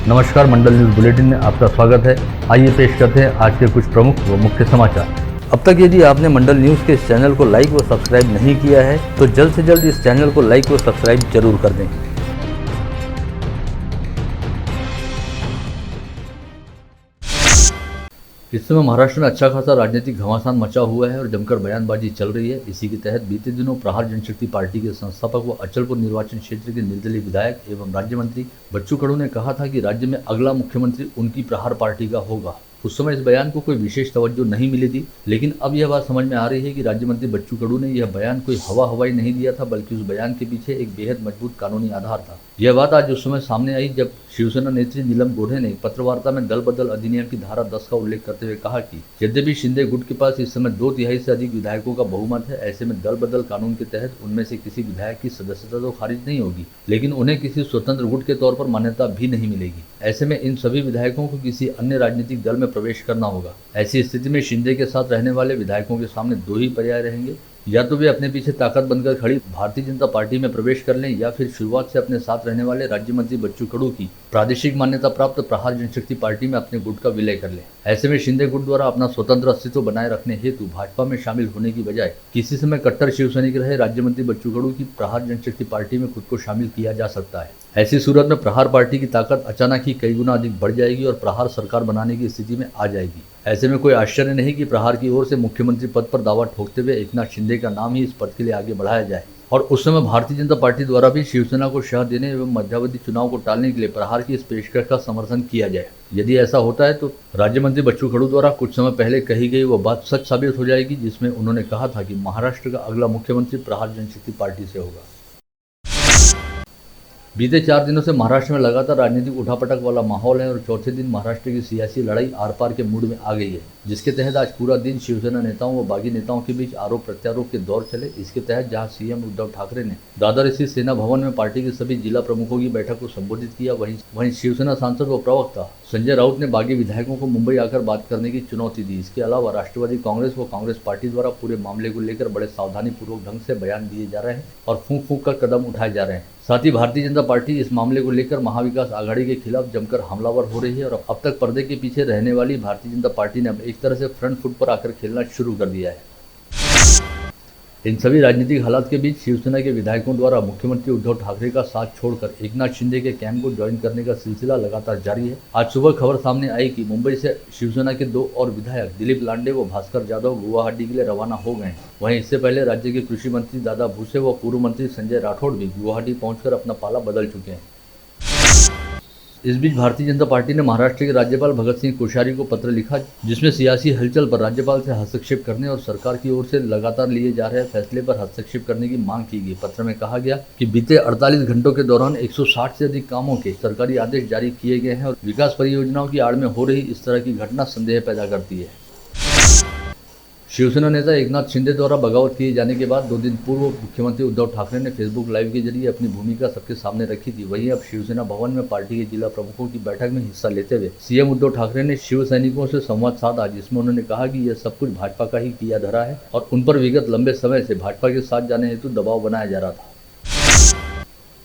नमस्कार, मंडल news bulletin में आपका स्वागत है। आइए पेश करते हैं आज के कुछ प्रमुख व मुख्य समाचार। अब तक यदि आपने मंडल न्यूज के इस चैनल को लाइक व सब्सक्राइब नहीं किया है तो जल्द से जल्द इस चैनल को लाइक व सब्सक्राइब जरूर कर दें। इस समय महाराष्ट्र में अच्छा खासा राजनीतिक घमासान मचा हुआ है और जमकर बयानबाजी चल रही है। इसी के तहत बीते दिनों प्रहार जनशक्ति पार्टी के संस्थापक व अचलपुर निर्वाचन क्षेत्र के निर्दलीय विधायक एवं राज्य मंत्री बच्चू कडू ने कहा था कि राज्य में अगला मुख्यमंत्री उनकी प्रहार पार्टी का होगा। उस समय इस बयान को कोई विशेष तवज्जो नहीं मिली थी, लेकिन अब यह बात समझ में आ रही है कि राज्य मंत्री बच्चू कडू ने यह बयान कोई हवाई नहीं दिया था, बल्कि उस बयान के पीछे एक बेहद मजबूत कानूनी आधार था। यह बात आज उस समय सामने आई जब शिवसेना नेत्री नीलम गोढ़े ने पत्रवार्ता में दल बदल अधिनियम की धारा 10 का उल्लेख करते हुए कहा कि यद्यपि शिंदे गुट के पास इस समय 2/3 से अधिक विधायकों का बहुमत है, ऐसे में दल बदल कानून के तहत उनमें से किसी विधायक की सदस्यता तो खारिज नहीं होगी, लेकिन उन्हें किसी स्वतंत्र गुट के तौर पर मान्यता भी नहीं मिलेगी। ऐसे में इन सभी विधायकों को किसी अन्य राजनीतिक दल में प्रवेश करना होगा। ऐसी स्थिति में शिंदे के साथ रहने वाले विधायकों के सामने दो ही पर्याय रहेंगे, या तो वे अपने पीछे ताकत बनकर खड़ी भारतीय जनता पार्टी में प्रवेश कर लें, या फिर शुरुआत से अपने साथ रहने वाले राज्य मंत्री बच्चू कडू की प्रादेशिक मान्यता प्राप्त प्रहार जनशक्ति पार्टी में अपने गुट का विलय कर लें। ऐसे में शिंदे गुट द्वारा अपना स्वतंत्र अस्तित्व बनाए रखने हेतु भाजपा में शामिल होने की बजाय किसी समय कट्टर शिवसैनिक रहे राज्य मंत्री बच्चू कडू की प्रहार जनशक्ति पार्टी में खुद को शामिल किया जा सकता है। ऐसी सूरत में प्रहार पार्टी की ताकत अचानक ही कई गुना अधिक बढ़ जाएगी और प्रहार सरकार बनाने की स्थिति में आ जाएगी। ऐसे में कोई आश्चर्य नहीं कि प्रहार की ओर से मुख्यमंत्री पद पर दावा ठोकते हुए एकनाथ शिंदे का नाम ही इस पद के लिए आगे बढ़ाया जाए और उस समय भारतीय जनता पार्टी द्वारा भी शिवसेना को शह देने एवं मध्यावधि चुनाव को टालने के लिए प्रहार की इस पेशकश का समर्थन किया जाए। यदि ऐसा होता है तो राज्य मंत्री बच्चू कडू द्वारा कुछ समय पहले कही गई वो बात सच साबित हो जाएगी, जिसमें उन्होंने कहा था कि महाराष्ट्र का अगला मुख्यमंत्री प्रहार जनशक्ति पार्टी से होगा। बीते 4 दिनों से महाराष्ट्र में लगातार राजनीतिक उठापटक वाला माहौल है और चौथे दिन महाराष्ट्र की सियासी लड़ाई आर पार के मूड में आ गई है, जिसके तहत आज पूरा दिन शिवसेना नेताओं व बागी नेताओं के बीच आरोप प्रत्यारोप के दौर चले। इसके तहत जहां सीएम उद्धव ठाकरे ने दादर स्थित सेना भवन में पार्टी के सभी जिला प्रमुखों की बैठक को संबोधित किया, वहीं शिवसेना सांसद व प्रवक्ता संजय राउत ने बागी विधायकों को मुंबई आकर बात करने की चुनौती दी। इसके अलावा राष्ट्रवादी कांग्रेस व कांग्रेस पार्टी द्वारा पूरे मामले को लेकर बड़े सावधानी पूर्वक ढंग से बयान दिए जा रहे हैं और फूंक फूंक कर कदम उठाए जा रहे हैं। साथ ही भारतीय जनता पार्टी इस मामले को लेकर महाविकास आघाड़ी के खिलाफ जमकर हमलावर हो रही है और अब तक पर्दे के पीछे रहने वाली भारतीय जनता पार्टी ने अब एक तरह से फ्रंट फुट पर आकर खेलना शुरू कर दिया है। इन सभी राजनीतिक हालात के बीच शिवसेना के विधायकों द्वारा मुख्यमंत्री उद्धव ठाकरे का साथ छोड़कर एकनाथ शिंदे के कैंप को ज्वाइन करने का सिलसिला लगातार जारी है। आज सुबह खबर सामने आई कि मुंबई से शिवसेना के 2 और विधायक दिलीप लांडे व भास्कर जाधव गुवाहाटी के लिए रवाना हो गए। वहीं इससे पहले राज्य के कृषि मंत्री दादा भूसे व पूर्व मंत्री संजय राठौड़ भी गुवाहाटी पहुंचकर अपना पाला बदल चुके हैं। इस बीच भारतीय जनता पार्टी ने महाराष्ट्र के राज्यपाल भगत सिंह कोश्यारी को पत्र लिखा, जिसमें सियासी हलचल पर राज्यपाल से हस्तक्षेप करने और सरकार की ओर से लगातार लिए जा रहे फैसले पर हस्तक्षेप करने की मांग की गई। पत्र में कहा गया कि बीते 48 घंटों के दौरान 160 से अधिक कामों के सरकारी आदेश जारी किए गए हैं और विकास परियोजनाओं की आड़ में हो रही इस तरह की घटना संदेह पैदा करती है। शिवसेना नेता एकनाथ शिंदे द्वारा बगावत किए जाने के बाद 2 दिन पूर्व मुख्यमंत्री उद्धव ठाकरे ने फेसबुक लाइव के जरिए अपनी भूमिका सबके सामने रखी थी। वहीं अब शिवसेना भवन में पार्टी के जिला प्रमुखों की बैठक में हिस्सा लेते हुए सीएम उद्धव ठाकरे ने शिव सैनिकों से संवाद साधा, जिसमें उन्होंने कहा कि यह सब कुछ भाजपा का ही किया धरा है और उन पर विगत लंबे समय से भाजपा के साथ जाने हेतु दबाव बनाया जा रहा था।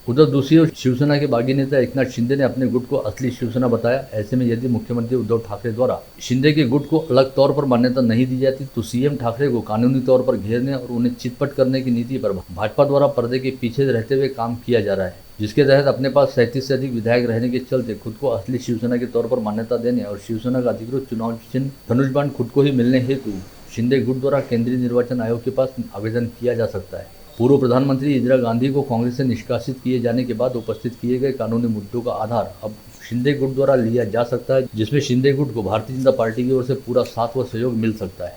उधर दूसरी ओर शिवसेना के बागी नेता एकनाथ शिंदे ने अपने गुट को असली शिवसेना बताया। ऐसे में यदि मुख्यमंत्री उद्धव ठाकरे द्वारा शिंदे के गुट को अलग तौर पर मान्यता नहीं दी जाती तो सीएम ठाकरे को कानूनी तौर पर घेरने और उन्हें चितपट करने की नीति पर भाजपा द्वारा पर्दे के पीछे रहते हुए काम किया जा रहा है, जिसके तहत अपने पास 37 से अधिक विधायक रहने के चलते खुद को असली शिवसेना के तौर पर मान्यता देने और शिवसेना का अधिकृत चुनाव चिन्ह धनुष बाण खुद को ही मिलने हेतु शिंदे गुट द्वारा केंद्रीय निर्वाचन आयोग के पास आवेदन किया जा सकता है। पूर्व प्रधानमंत्री इंदिरा गांधी को कांग्रेस से निष्कासित किए जाने के बाद उपस्थित किए गए कानूनी मुद्दों का आधार अब शिंदे गुट द्वारा लिया जा सकता है, जिसमें शिंदे गुट को भारतीय जनता पार्टी की ओर से पूरा साथ व सहयोग मिल सकता है।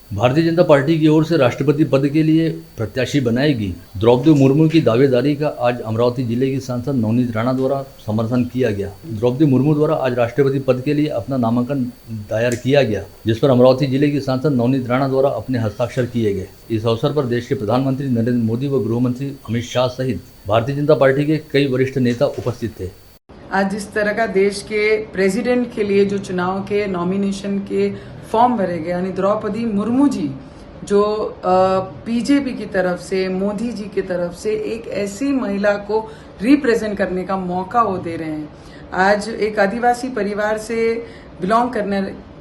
भारतीय जनता पार्टी की ओर से राष्ट्रपति पद के लिए प्रत्याशी बनाएगी द्रौपदी मुर्मू की दावेदारी का आज अमरावती जिले की सांसद नवनीत राणा द्वारा समर्थन किया गया। द्रौपदी मुर्मू द्वारा आज राष्ट्रपति पद के लिए अपना नामांकन दायर किया गया, जिस पर अमरावती जिले की सांसद नवनीत राणा द्वारा अपने हस्ताक्षर किए गए। इस अवसर पर देश के प्रधानमंत्री नरेंद्र मोदी व गृह मंत्री अमित शाह सहित भारतीय जनता पार्टी के कई वरिष्ठ नेता उपस्थित थे। आज जिस तरह का देश के प्रेसिडेंट के लिए जो चुनाव के नॉमिनेशन के फॉर्म भरे गए, यानी द्रौपदी मुर्मू जी जो बीजेपी की तरफ से, मोदी जी की तरफ से एक ऐसी महिला को रिप्रेजेंट करने का मौका वो दे रहे हैं। आज एक आदिवासी परिवार से बिलोंग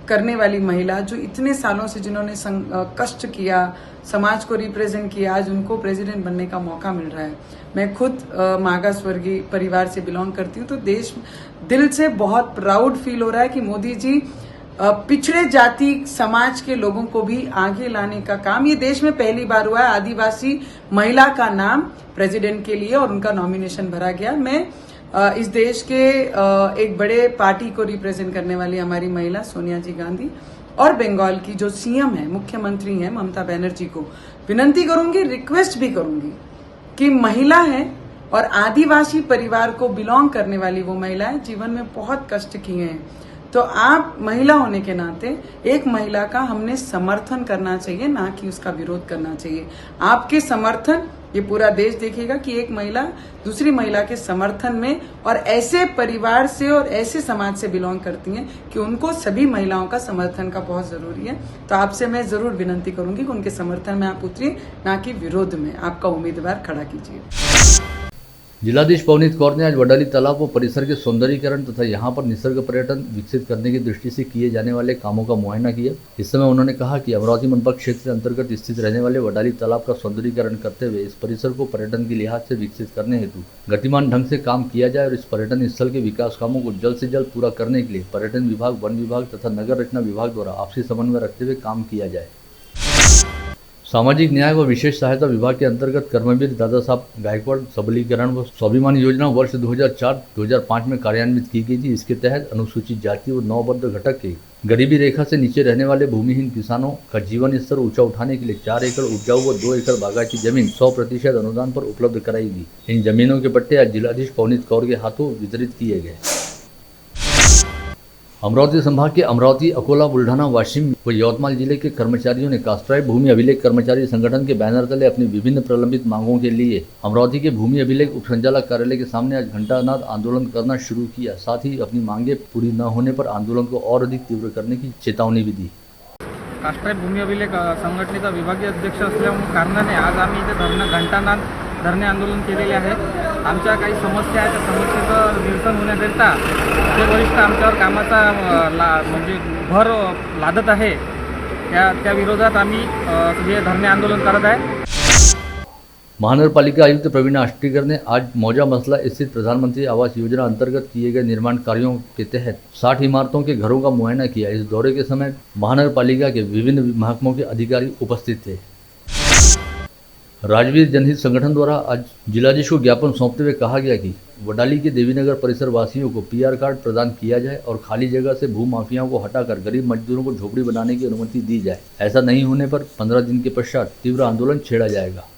करने वाली महिला जो इतने सालों से जिन्होंने कष्ट किया, समाज को रिप्रेजेंट किया, आज उनको प्रेसिडेंट बनने का मौका मिल रहा है। मैं खुद मागास वर्गीय परिवार से बिलोंग करती हूँ, तो दिल से बहुत प्राउड फील हो रहा है कि मोदी जी पिछड़े जाति समाज के लोगों को भी आगे लाने का काम ये देश में पहली बार हुआ है। आदिवासी महिला का नाम प्रेसिडेंट के लिए और उनका नॉमिनेशन भरा गया। मैं इस देश के एक बड़े पार्टी को रिप्रेजेंट करने वाली हमारी महिला सोनिया जी गांधी और बंगाल की जो सीएम है, मुख्यमंत्री हैं ममता बनर्जी को विनती करूंगी, रिक्वेस्ट भी करूंगी कि महिला है और आदिवासी परिवार को बिलोंग करने वाली वो महिलाएं जीवन में बहुत कष्ट किए हैं, तो आप महिला होने के नाते एक महिला का हमने समर्थन करना चाहिए, ना कि उसका विरोध करना चाहिए। आपके समर्थन ये पूरा देश देखेगा कि एक महिला दूसरी महिला के समर्थन में और ऐसे परिवार से और ऐसे समाज से बिलोंग करती हैं कि उनको सभी महिलाओं का समर्थन का बहुत जरूरी है। तो आपसे मैं जरूर विनती करूंगी कि उनके समर्थन में आप उतरिए, ना कि विरोध में आपका उम्मीदवार खड़ा कीजिए। जिलाधीश पवनीत कौर ने आज वडाली तालाब व परिसर के सौंदर्यीकरण तथा यहां पर निसर्ग पर्यटन विकसित करने की दृष्टि से किए जाने वाले कामों का मुआयना किया। इस समय उन्होंने कहा कि अमरावती मनपा क्षेत्र के अंतर्गत स्थित रहने वाले वडाली तालाब का सौंदर्यीकरण करते हुए इस परिसर को पर्यटन के लिहाज से विकसित करने हेतु गतिमान ढंग से काम किया जाए और इस पर्यटन स्थल के विकास कामों को जल्द से जल्द पूरा करने के लिए पर्यटन विभाग, वन विभाग तथा नगर रचना विभाग द्वारा आपसी समन्वय रखते हुए काम किया जाए। सामाजिक न्याय व विशेष सहायता विभाग के अंतर्गत कर्मवीर दादा साहब गायकवाड़ सबलीकरण व स्वाभिमान योजना वर्ष 2004-2005 में कार्यान्वित की गई थी। इसके तहत अनुसूचित जाति व नौबद्ध घटक के गरीबी रेखा से नीचे रहने वाले भूमिहीन किसानों का जीवन स्तर ऊंचा उठाने के लिए 4 एकड़ उपजाऊ व 2 एकड़ बागायती जमीन 100% अनुदान पर उपलब्ध कराई गई। इन जमीनों के पट्टे आज जिलाधीश पवनीत कौर के हाथों वितरित किए गए। अमरावती संभाग के अमरावती, अकोला, बुल्ढाना, वाशिम व यवतमाल जिले के कर्मचारियों ने कास्ट्राई भूमि अभिलेख कर्मचारी संगठन के बैनर तले अपनी विभिन्न प्रलंबित मांगों के लिए अमरावती के भूमि अभिलेख उप संचालक कार्यालय के सामने आज घंटानाद आंदोलन करना शुरू किया। साथ ही अपनी मांगे पूरी न होने पर आंदोलन को और अधिक तीव्र करने की चेतावनी भी दी। कास्ट्राई भूमी अभिलेख संघटनेचा विभागीय अध्यक्ष असल्यामुळे कारणाने आज आम्ही इथे घंटानाद धरणे आंदोलन केलेले आहे। आमच्या काही समस्या आहेत, त्या समस्येचं निरसन होण्याकरिता जे वरिष्ठ आमच्यावर कामाचा म्हणजे भर लादत आहे त्या विरोधात आम्ही हे धरणे आंदोलन करत आहे। महानगरपालिका आयुक्त प्रवीण आष्टीकर ने आज मौजा मसला स्थित प्रधानमंत्री आवास योजना अंतर्गत किए गए निर्माण कार्यों के तहत 60 इमारतों के घरों का मुआयना किया। इस दौरे के समय महानगरपालिका के विभिन्न महकमों के अधिकारी उपस्थित थे। राजवीर जनहित संगठन द्वारा आज जिलाधीश को ज्ञापन सौंपते हुए कहा गया कि वडाली के देवीनगर परिसर वासियों को पीआर कार्ड प्रदान किया जाए और खाली जगह से भू माफियाओं को हटाकर गरीब मजदूरों को झोपड़ी बनाने की अनुमति दी जाए। ऐसा नहीं होने पर 15 दिन के पश्चात तीव्र आंदोलन छेड़ा जाएगा।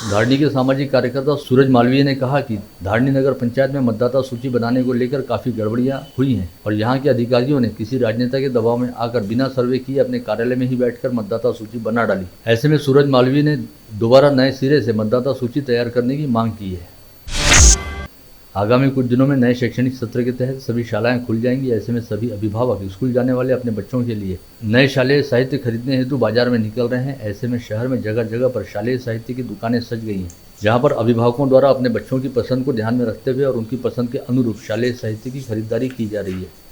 धारणी के सामाजिक कार्यकर्ता सूरज मालवीय ने कहा कि धारणी नगर पंचायत में मतदाता सूची बनाने को लेकर काफी गड़बड़ियां हुई हैं और यहां के अधिकारियों ने किसी राजनेता के दबाव में आकर बिना सर्वे किए अपने कार्यालय में ही बैठकर मतदाता सूची बना डाली। ऐसे में सूरज मालवीय ने दोबारा नए सिरे से मतदाता सूची तैयार करने की मांग की है। आगामी कुछ दिनों में नए शैक्षणिक सत्र के तहत सभी शालाएं खुल जाएंगी। ऐसे में सभी अभिभावक स्कूल जाने वाले अपने बच्चों के लिए नए शालेय साहित्य खरीदने हेतु बाजार में निकल रहे हैं। ऐसे में शहर में जगह जगह पर शालेय साहित्य की दुकानें सज गई हैं, जहां पर अभिभावकों द्वारा अपने बच्चों की पसंद को ध्यान में रखते हुए और उनकी पसंद के अनुरूप शालेय साहित्य की खरीदारी की जा रही है।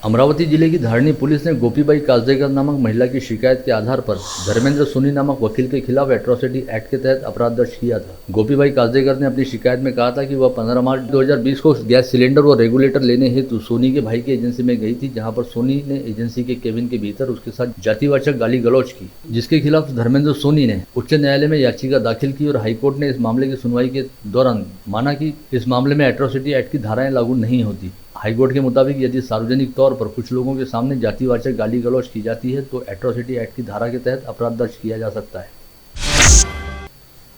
अमरावती जिले की धारणी पुलिस ने गोपीबाई काजदेकर नामक महिला की शिकायत के आधार पर धर्मेंद्र सोनी नामक वकील के खिलाफ एट्रोसिटी एक्ट के तहत अपराध दर्ज किया था। गोपीबाई काजदेकर ने अपनी शिकायत में कहा था कि वह 15 मार्च 2020 को गैस सिलेंडर व रेगुलेटर लेने हेतु सोनी के भाई की एजेंसी में गई थी, जहां पर सोनी ने एजेंसी के केबिन के भीतर उसके साथ जातिवाचक गाली गलौज की, जिसके खिलाफ धर्मेंद्र सोनी ने उच्च न्यायालय में याचिका दाखिल की और हाईकोर्ट ने इस मामले की सुनवाई के दौरान माना कि इस मामले में एट्रोसिटी एक्ट की धाराएं लागू नहीं होती। हाईकोर्ट के मुताबिक यदि सार्वजनिक तौर पर कुछ लोगों के सामने जातिवाचक गाली गलौज की जाती है तो एट्रोसिटी एक्ट की धारा के तहत अपराध दर्ज किया जा सकता है।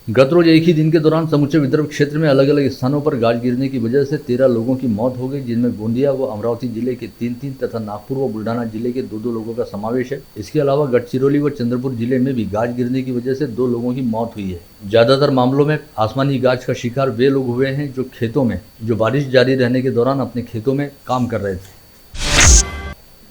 गत रोज एक ही दिन के दौरान समूचे विदर्भ क्षेत्र में अलग अलग स्थानों पर गाज गिरने की वजह से 13 लोगों की मौत हो गई, जिनमें गोंदिया व अमरावती जिले के 3 तथा नागपुर व बुल्ढाना जिले के 2 लोगों का समावेश है। इसके अलावा गढ़चिरौली व चंद्रपुर जिले में भी गाज गिरने की वजह से 2 लोगों की मौत हुई है। ज्यादातर मामलों में आसमानी गाज का शिकार वे लोग हुए हैं जो बारिश जारी रहने के दौरान अपने खेतों में काम कर रहे थे।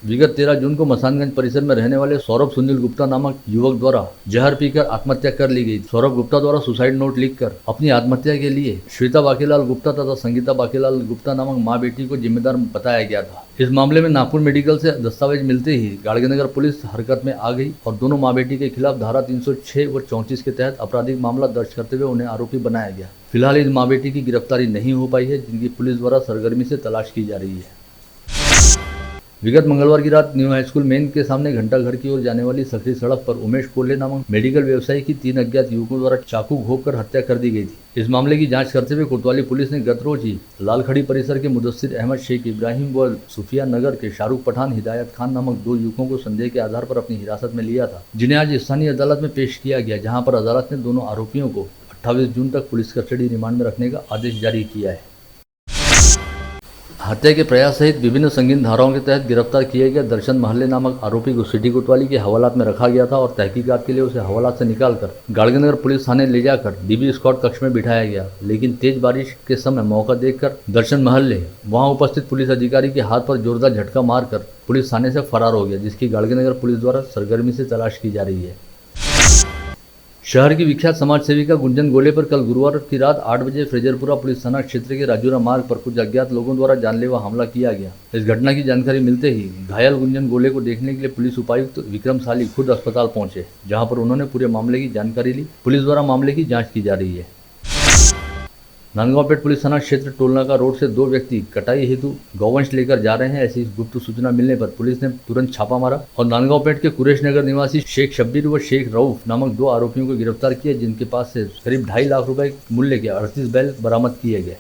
विगत 13 जून को मसानगंज परिसर में रहने वाले सौरभ सुनील गुप्ता नामक युवक द्वारा जहर पीकर आत्महत्या कर ली गई। सौरभ गुप्ता द्वारा सुसाइड नोट लिखकर अपनी आत्महत्या के लिए श्वेता बाकीलाल गुप्ता तथा संगीता बाकीलाल गुप्ता नामक मां बेटी को जिम्मेदार बताया गया था। इस मामले में नागपुर मेडिकल से दस्तावेज मिलते ही गाड़गेनगर पुलिस हरकत में आ गई और दोनों मां बेटी के खिलाफ धारा 306 व 34 के तहत आपराधिक मामला दर्ज करते हुए उन्हें आरोपी बनाया गया। फिलहाल इस मां बेटी की गिरफ्तारी नहीं हो पाई है, जिनकी पुलिस द्वारा सरगर्मी से तलाश की जा रही है। विगत मंगलवार की रात न्यू हाई स्कूल मेन के सामने घंटा घर की ओर जाने वाली सकरी सड़क पर उमेश कोल्हे नामक मेडिकल व्यवसायी की 3 अज्ञात युवकों द्वारा चाकू घोंपकर हत्या कर दी गई थी। इस मामले की जांच करते हुए कोतवाली पुलिस ने गत रोज ही लालखड़ी परिसर के मुदस्सिर अहमद शेख इब्राहिम व सुफिया नगर के शाहरुख पठान हिदायत खान नामक 2 युवकों को संदेह के आधार पर अपनी हिरासत में लिया था, जिन्हें आज स्थानीय अदालत में पेश किया गया, जहाँ पर अदालत ने दोनों आरोपियों को 28 जून तक पुलिस कस्टडी रिमांड में रखने का आदेश जारी किया है। हत्या के प्रयास सहित विभिन्न संगीन धाराओं के तहत गिरफ्तार किए गए दर्शन महल्ले नामक आरोपी को सिटी कोतवाली के हवालात में रखा गया था और तहकीकात के लिए उसे हवालात से निकालकर गाड़गेनगर पुलिस थाने ले जाकर डीबी स्क्वाड कक्ष में बिठाया गया। लेकिन तेज बारिश के समय मौका देखकर दर्शन महल्ले वहां उपस्थित पुलिस अधिकारी के हाथ पर जोरदार झटका मारकर पुलिस थाने से फरार हो गया, जिसकी गाड़गेनगर पुलिस द्वारा सरगर्मी से तलाश की जा रही है। शहर की विख्यात समाज सेविका गुंजन गोले पर कल गुरुवार की रात 8 बजे फ्रेजरपुरा पुलिस थाना क्षेत्र के राजूरा मार्ग पर कुछ अज्ञात लोगों द्वारा जानलेवा हमला किया गया। इस घटना की जानकारी मिलते ही घायल गुंजन गोले को देखने के लिए पुलिस उपायुक्त विक्रम साली खुद अस्पताल पहुंचे, जहां पर उन्होंने पूरे मामले की जानकारी ली। पुलिस द्वारा मामले की जाँच की जा रही है। नांदगांवपेट पुलिस थाना क्षेत्र टोलनाका रोड से 2 व्यक्ति कटाई हेतु गौवंश लेकर जा रहे हैं, ऐसी गुप्त सूचना मिलने पर पुलिस ने तुरंत छापा मारा और नांदगांवपेट के कुरेश नगर निवासी शेख शब्बीर व शेख रऊफ नामक 2 आरोपियों को गिरफ्तार किया, जिनके पास से करीब 2.5 लाख रुपए मूल्य के 38 बैल बरामद किए गए।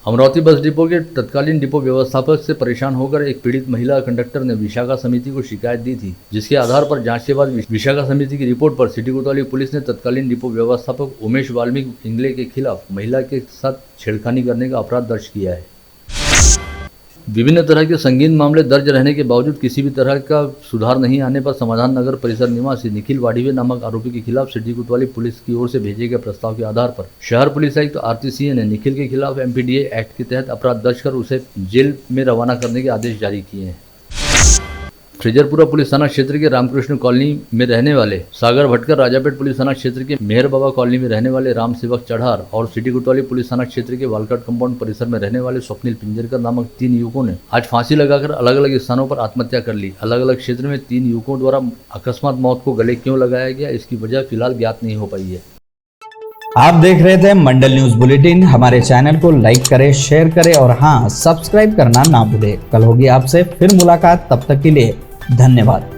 अमरावती बस डिपो के तत्कालीन डिपो व्यवस्थापक से परेशान होकर एक पीड़ित महिला कंडक्टर ने विशाखा समिति को शिकायत दी थी, जिसके आधार पर जांच के बाद विशाखा समिति की रिपोर्ट पर सिटी कोतवाली पुलिस ने तत्कालीन डिपो व्यवस्थापक उमेश वाल्मीकि इंगले के खिलाफ महिला के साथ छेड़खानी करने का अपराध दर्ज किया है। विभिन्न तरह के संगीन मामले दर्ज रहने के बावजूद किसी भी तरह का सुधार नहीं आने पर समाधान नगर परिसर निवासी निखिल वाडिवे नामक आरोपी के खिलाफ सिटी कोतवाली पुलिस की ओर से भेजे गए प्रस्ताव के आधार पर शहर पुलिस आयुक्त आरती सिंह ने निखिल के खिलाफ MPDA एक्ट के तहत अपराध दर्ज कर उसे जेल में रवाना करने के आदेश जारी किए हैं। फ्रेजरपुरा पुलिस थाना क्षेत्र के रामकृष्ण कॉलोनी में रहने वाले सागर भटकर, राजापेट पुलिस थाना क्षेत्र के मेहर बाबा कॉलोनी में रहने वाले राम सेवक चढ़ार और सिटी कोतवाली पुलिस थाना क्षेत्र के वालकट कंपाउंड परिसर में रहने वाले स्वप्निल पिंजरकर नामक 3 युवकों ने आज फांसी लगाकर अलग अलग स्थानों पर आत्महत्या कर ली। अलग अलग क्षेत्र में 3 युवकों द्वारा अकस्मात मौत को गले क्यों लगाया गया, इसकी वजह फिलहाल ज्ञात नहीं हो पाई है। आप देख रहे थे मंडल न्यूज बुलेटिन। हमारे चैनल को लाइक करें, शेयर करें और हाँ, सब्सक्राइब करना ना भूलें। कल होगी आपसे फिर मुलाकात, तब तक के लिए धन्यवाद।